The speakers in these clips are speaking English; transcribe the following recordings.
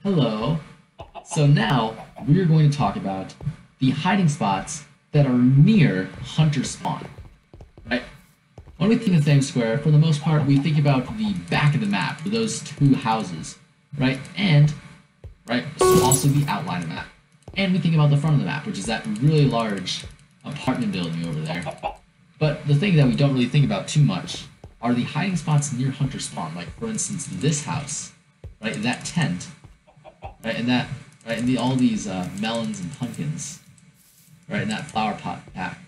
Hello. So now we're going to talk about the hiding spots that are near hunter spawn. Right? When we think of Thames Square, for the most part, we think about the back of the map, those two houses, right? And so also the outline of the map. And we think about the front of the map, which is that really large apartment building over there. But the thing that we don't really think about too much are the hiding spots near hunter spawn. Like, for instance, this house, right? That tent, right? And that, right? And all these melons and pumpkins, right? And that flower pot pack,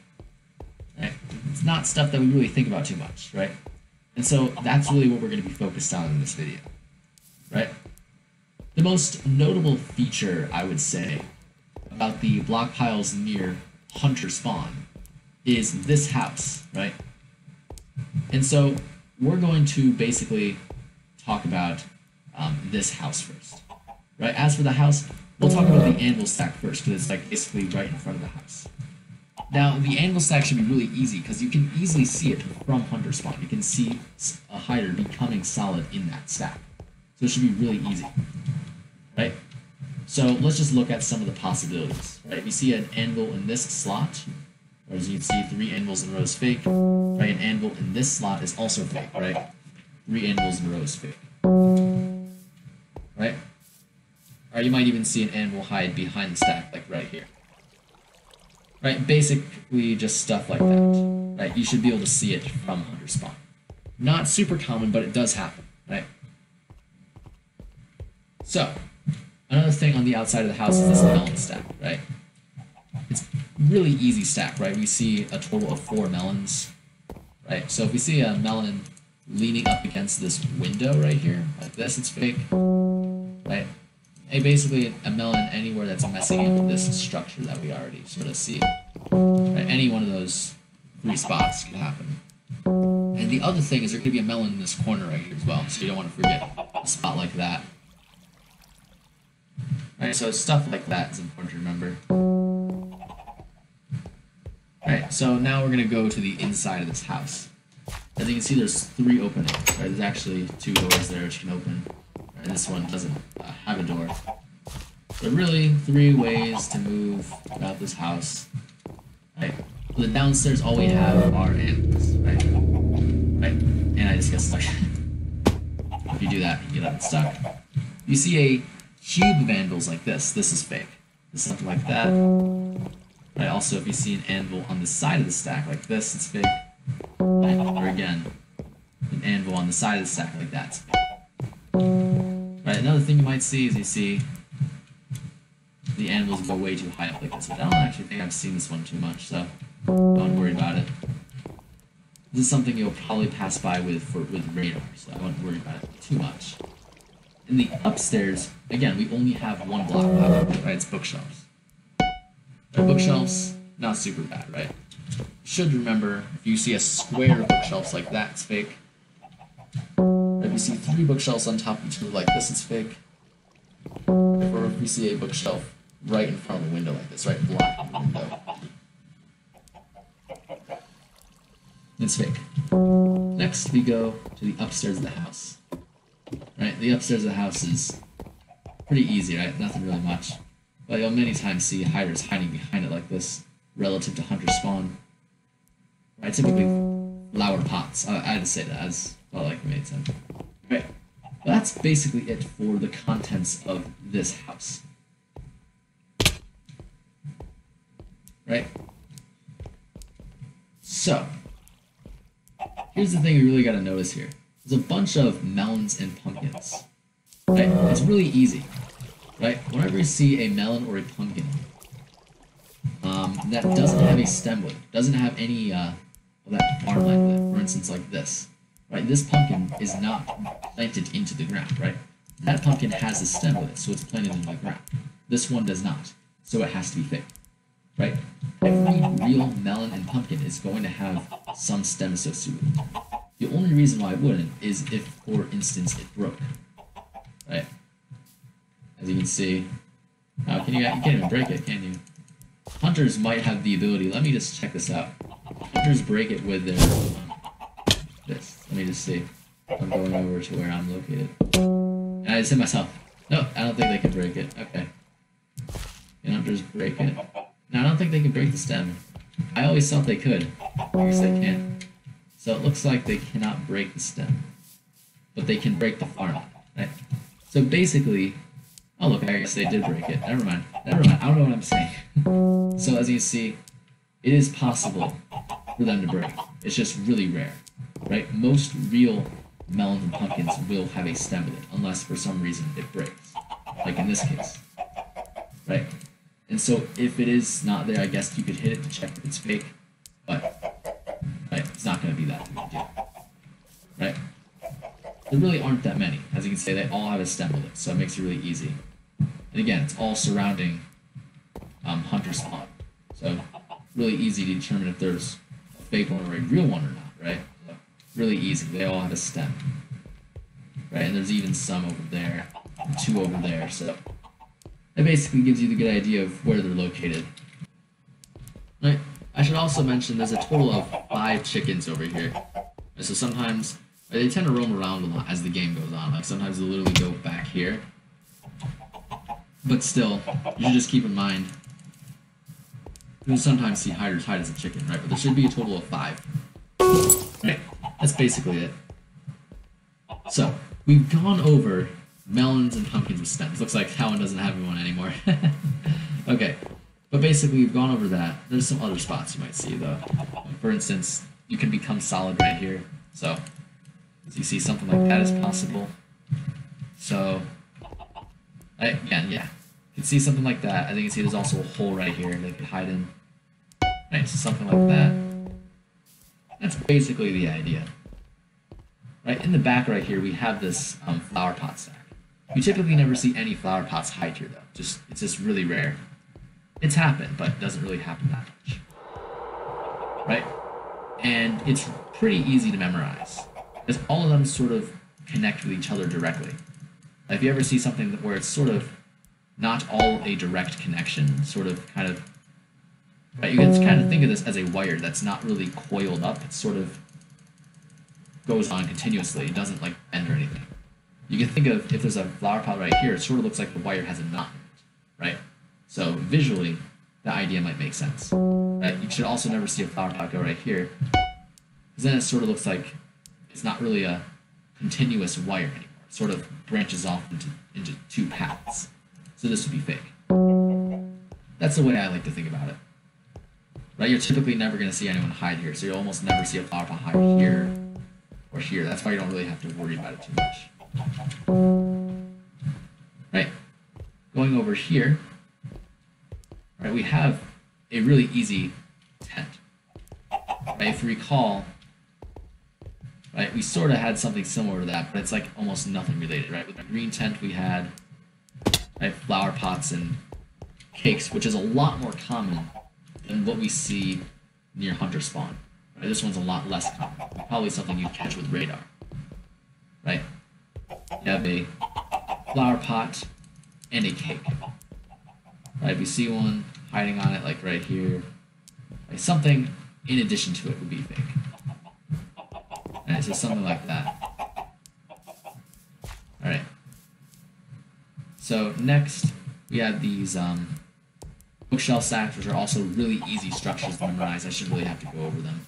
right? It's not stuff that we really think about too much, right? And so that's really what we're going to be focused on in this video, right? The most notable feature, I would say, about the block piles near hunter spawn is this house, right? And so we're going to basically talk about this house first, right? As for the house, we'll talk about the anvil stack first because it's like basically right in front of the house. Now, the anvil stack should be really easy because you can easily see it from hunter spawn. You can see a hider becoming solid in that stack. So it should be really easy, right? So let's just look at some of the possibilities, right? You see an anvil in this slot, or as you can see, 3 anvils in a row is fake, right? An anvil in this slot is also fake, right? 3 anvils in a row is fake, right? Or you might even see an anvil hide behind the stack, like right here. Right, basically just stuff like that, right? You should be able to see it from hunter spawn. Not super common, but it does happen, right? So, another thing on the outside of the house is this melon stack, right? It's really easy stack, right? We see a total of 4 melons, right? So if we see a melon leaning up against this window right here, like this, it's fake, right? And basically a melon anywhere that's messing into this structure that we already sort of see. Right? Any one of those 3 spots could happen. And the other thing is there could be a melon in this corner right here as well, so you don't want to forget a spot like that. Right, so stuff like that is important to remember. Right, so now we're going to go to the inside of this house. As you can see, there's 3 openings. Right? There's actually 2 doors there which you can open. And this one doesn't have a door. So really, 3 ways to move about this house. Right. For the downstairs, all we have are anvils. Right. Right. And I just get stuck. If you do that, you get unstuck. You see a cube of anvils like this. This is fake. This is something like that. Right. Also, if you see an anvil on the side of the stack like this, it's fake. Right. Or again, an anvil on the side of the stack like that, it's fake. Right, another thing you might see is you see the anvils go way too high up like this. But I don't actually think I've seen this one too much, so don't worry about it. This is something you'll probably pass by with radar, so I won't worry about it too much. In the upstairs, again, we only have 1 block left, right? It's bookshelves. Right, bookshelves, not super bad, right? You should remember, if you see a square of bookshelves like that, it's fake. If you see 3 bookshelves on top of each other like this, it's fake. Or if you see a bookshelf right in front of the window like this, right, blocking the window, it's fake. Next, we go to the upstairs of the house. Right, the upstairs of the house is pretty easy, right? Nothing really much. But you'll many times see hiders hiding behind it like this, relative to hunter spawn. Right, typically flower pots. I had to say that as well, like it made sense. Right, well, that's basically it for the contents of this house. Right? So, here's the thing we really got to notice here. There's a bunch of melons and pumpkins. Right? It's really easy. Right? Whenever you see a melon or a pumpkin that doesn't have a stem with it, doesn't have any of that farmland with it, for instance like this, right? This pumpkin is not planted into the ground, right? That pumpkin has a stem with it, so it's planted into the ground. This one does not, so it has to be fake, right? Every real melon and pumpkin is going to have some stem associated with it. The only reason why it wouldn't is if, for instance, it broke, right? As you can see, you can't even break it, can you? Hunters might have the ability. Let me just check this out. Hunters break it with their this. Let me just see. I'm going over to where I'm located. And I just hit myself. No, I don't think they can break it. Okay. Can hunters break it? No, I don't think they can break the stem. I always thought they could. I guess they can't. So it looks like they cannot break the stem. But they can break the farm. Right? So basically... Oh look, I guess they did break it. Never mind. Never mind. I don't know what I'm saying. So as you see, it is possible for them to break. It's just really rare. Right? Most real melons and pumpkins will have a stem with it, unless for some reason it breaks. Like in this case. Right? And so if it is not there, I guess you could hit it to check if it's fake, but right, it's not going to be that big a deal. Right? There really aren't that many. As you can see, they all have a stem with it, so it makes it really easy. And again, it's all surrounding hunter spawn. So really easy to determine if there's a fake one or a real one or not, right? So, really easy. They all have a stem. Right? And there's even some over there, and 2 over there, so it basically gives you the good idea of where they're located. Right? I should also mention there's a total of 5 chickens over here. So sometimes they tend to roam around a lot as the game goes on. Like sometimes they literally go back here. But still, you should just keep in mind you'll sometimes see hiders hide as a chicken, right? But there should be a total of 5. Right? That's basically it. So, we've gone over melons and pumpkins with stems. Looks like that one doesn't have one anymore. Okay, but basically we've gone over that. There's some other spots you might see though. For instance, you can become solid right here. So, as you see, something like that is possible. So, again, yeah. You can see something like that. I think you can see there's also a hole right here they could hide in. Right, so something like that. That's basically the idea. Right, in the back right here, we have this flower pot stack. You typically never see any flower pots hide here, though. It's just really rare. It's happened, but it doesn't really happen that much. Right? And it's pretty easy to memorize, because all of them sort of connect with each other directly. If you ever see something where it's sort of not all a direct connection, sort of kind of, right, you can kind of think of this as a wire that's not really coiled up. It sort of goes on continuously. It doesn't like bend or anything. You can think of if there's a flower pot right here, it sort of looks like the wire has a knot in it, right? So visually, the idea might make sense. Right? You should also never see a flower pot go right here, because then it sort of looks like it's not really a continuous wire anymore. It sort of branches off into 2 paths. So this would be fake. That's the way I like to think about it. Right? You're typically never going to see anyone hide here, so you'll almost never see a flower pot hide here or here. That's why you don't really have to worry about it too much. Right? Going over here, right, we have a really easy tent. Right? If you recall, right, we sort of had something similar to that, but it's like almost nothing related, right? With the green tent we had, right, flower pots and cakes, which is a lot more common than what we see near hunter spawn. Right? This one's a lot less common. Probably something you'd catch with radar. Right? You have a flower pot and a cake. Right? If you see one hiding on it, like right here, like something in addition to it would be fake. Right? So something like that. Alright. So next, we have these bookshelf stacks, which are also really easy structures to memorize. I should really have to go over them.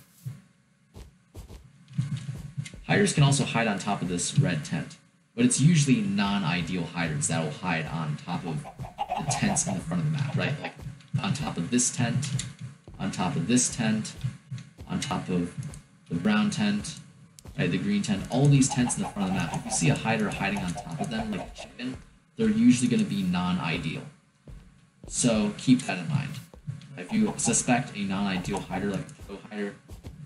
Hiders can also hide on top of this red tent, but it's usually non-ideal hiders that will hide on top of the tents in the front of the map, right? Like on top of this tent, on top of this tent, on top of the brown tent, right, the green tent, all these tents in the front of the map. If you see a hider hiding on top of them, like a chicken, they're usually going to be non-ideal. So keep that in mind. If you suspect a non-ideal hider, like a pro hider,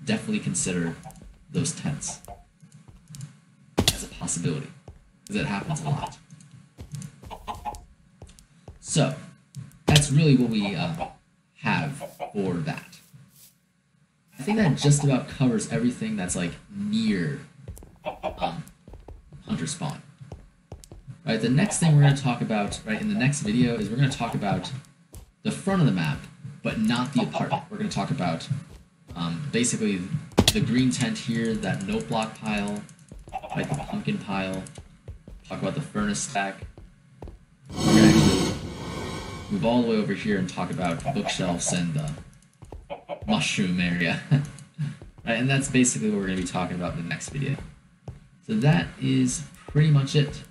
definitely consider those tents as a possibility, because it happens a lot. So that's really what we have for that. I think that just about covers everything that's like near hunter spawn. Right, the next thing we're going to talk about, right, in the next video is we're going to talk about the front of the map, but not the apartment. We're going to talk about basically the green tent here, that note block pile, right, the pumpkin pile, talk about the furnace stack, move all the way over here and talk about bookshelves and the mushroom area. Right, and that's basically what we're going to be talking about in the next video. So that is pretty much it.